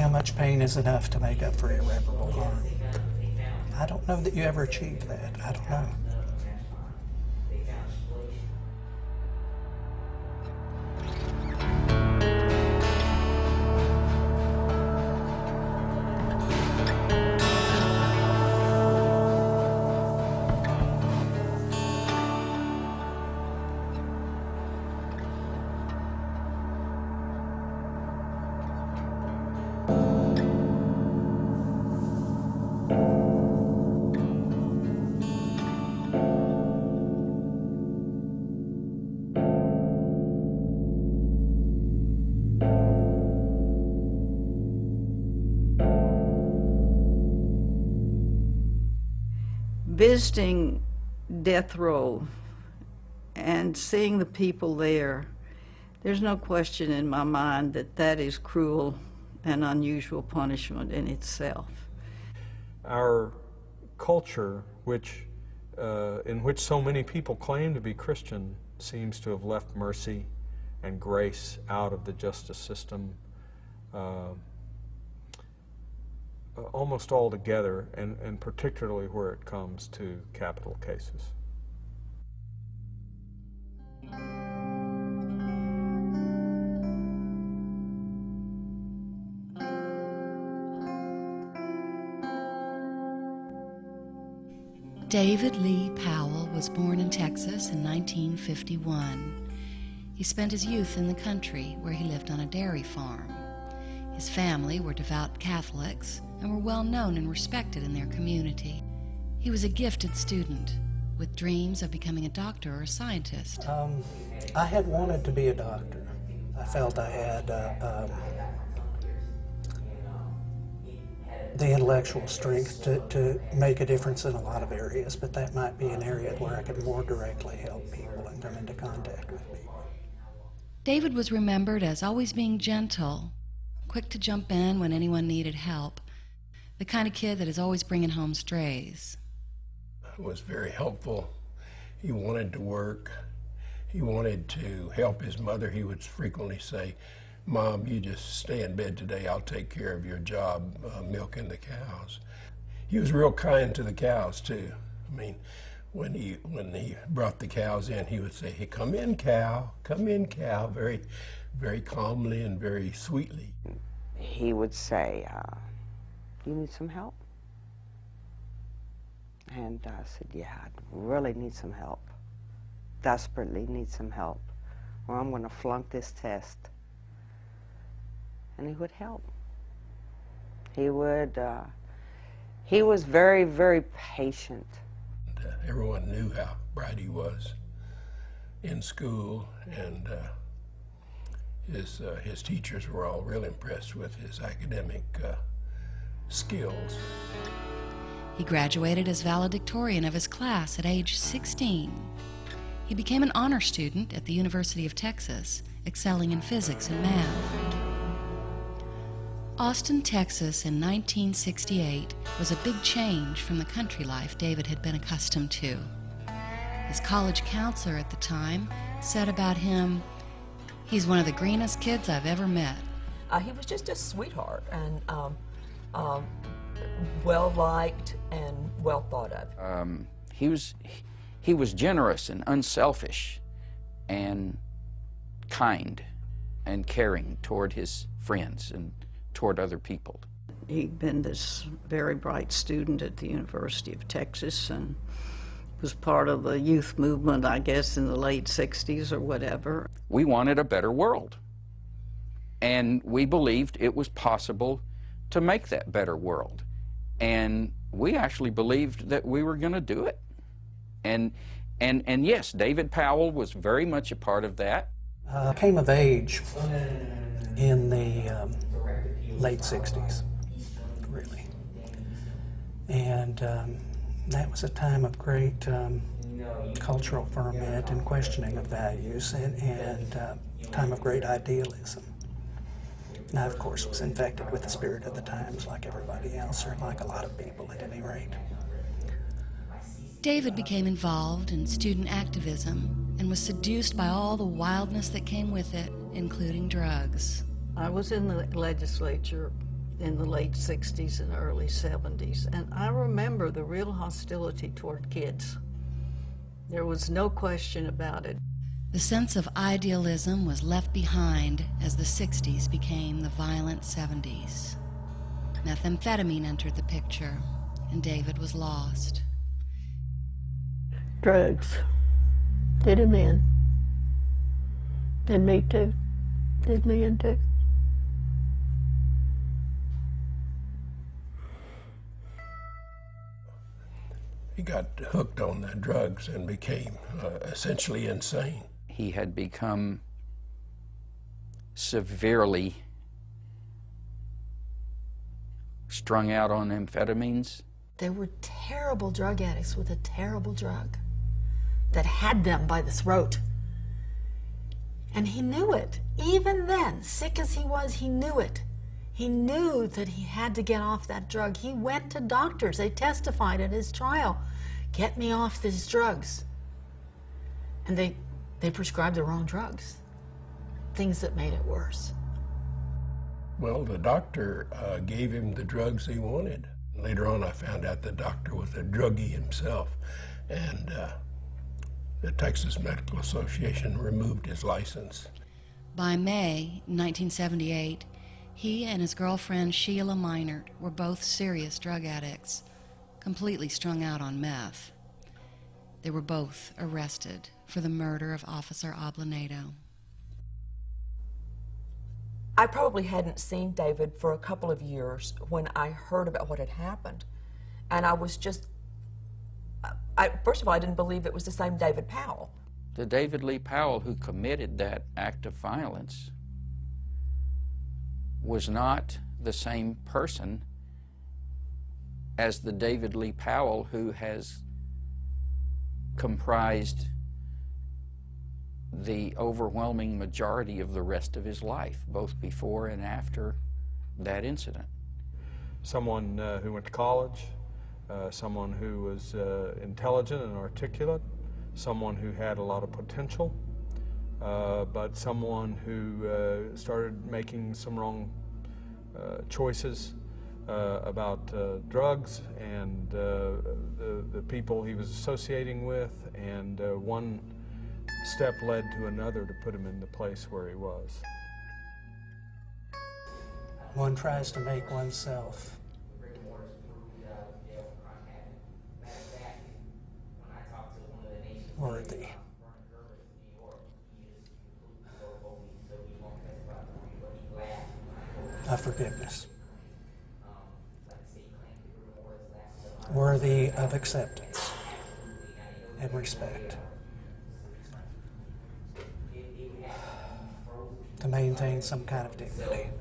how much pain is enough to make up for irreparable harm. I don't know that you ever achieve that. I don't know. Visiting death row and seeing the people there, there's no question in my mind that that is cruel and unusual punishment in itself. Our culture, in which so many people claim to be Christian, seems to have left mercy and grace out of the justice system almost altogether, and particularly where it comes to capital cases. David Lee Powell was born in Texas in 1951. He spent his youth in the country where he lived on a dairy farm. His family were devout Catholics and were well known and respected in their community. He was a gifted student with dreams of becoming a doctor or a scientist. I had wanted to be a doctor. I felt I had the intellectual strength to make a difference in a lot of areas, but that might be an area where I could more directly help people and come into contact with people. David was remembered as always being gentle, quick to jump in when anyone needed help, the kind of kid that is always bringing home strays. He was very helpful. He wanted to work. He wanted to help his mother. He would frequently say, "Mom, you just stay in bed today. I'll take care of your job milking the cows." He was real kind to the cows, too. I mean, when he brought the cows in, he would say, "Hey, come in, cow, very, very calmly and very sweetly. He would say, "You need some help?" And I said, "Yeah, I really need some help. Desperately need some help, or I'm going to flunk this test." And he would help. He was very, very patient. Everyone knew how bright he was in school, and his teachers were all real impressed with his academic skills. He graduated as valedictorian of his class at age 16. He became an honor student at the University of Texas, excelling in physics and math. Austin, Texas in 1968 was a big change from the country life David had been accustomed to. His college counselor at the time said about him, "He's one of the greenest kids I've ever met." He was just a sweetheart and well-liked and well thought of. He was generous and unselfish and kind and caring toward his friends and toward other people. He'd been this very bright student at the University of Texas and was part of the youth movement, I guess, in the late 60s or whatever. We wanted a better world, and we believed it was possible to make that better world, and we actually believed that we were going to do it. And yes, David Powell was very much a part of that. I came of age in the late 60s, really. And that was a time of great cultural ferment and questioning of values, and time of great idealism. And I, of course, was infected with the spirit of the times like everybody else, or like a lot of people at any rate. David became involved in student activism and was seduced by all the wildness that came with it, including drugs. I was in the legislature in the late 60s and early 70s, and I remember the real hostility toward kids. There was no question about it. The sense of idealism was left behind as the 60s became the violent 70s. Methamphetamine entered the picture, and David was lost. Drugs did him in. Did me too. Did me in too. He got hooked on the drugs and became essentially insane. He had become severely strung out on amphetamines. They were terrible drug addicts with a terrible drug that had them by the throat. And he knew it. Even then, sick as he was, he knew it. He knew that he had to get off that drug. He went to doctors. They testified at his trial. Get me off these drugs. And they prescribed the wrong drugs, things that made it worse. Well, the doctor gave him the drugs he wanted. Later on, I found out the doctor was a druggie himself, and the Texas Medical Association removed his license. By May 1978, he and his girlfriend Sheila Minert were both serious drug addicts, completely strung out on meth. They were both arrested for the murder of Officer Oblanedo. I probably hadn't seen David for a couple of years when I heard about what had happened. And I was just, first of all, I didn't believe it was the same David Powell. The David Lee Powell who committed that act of violence was not the same person as the David Lee Powell who has comprised the overwhelming majority of the rest of his life, both before and after that incident. Someone who went to college, someone who was intelligent and articulate, someone who had a lot of potential, but someone who started making some wrong choices about drugs and the people he was associating with, and one step led to another to put him in the place where he was. One tries to make oneself worthy. Of forgiveness. Worthy of acceptance and respect. To maintain some kind of dignity.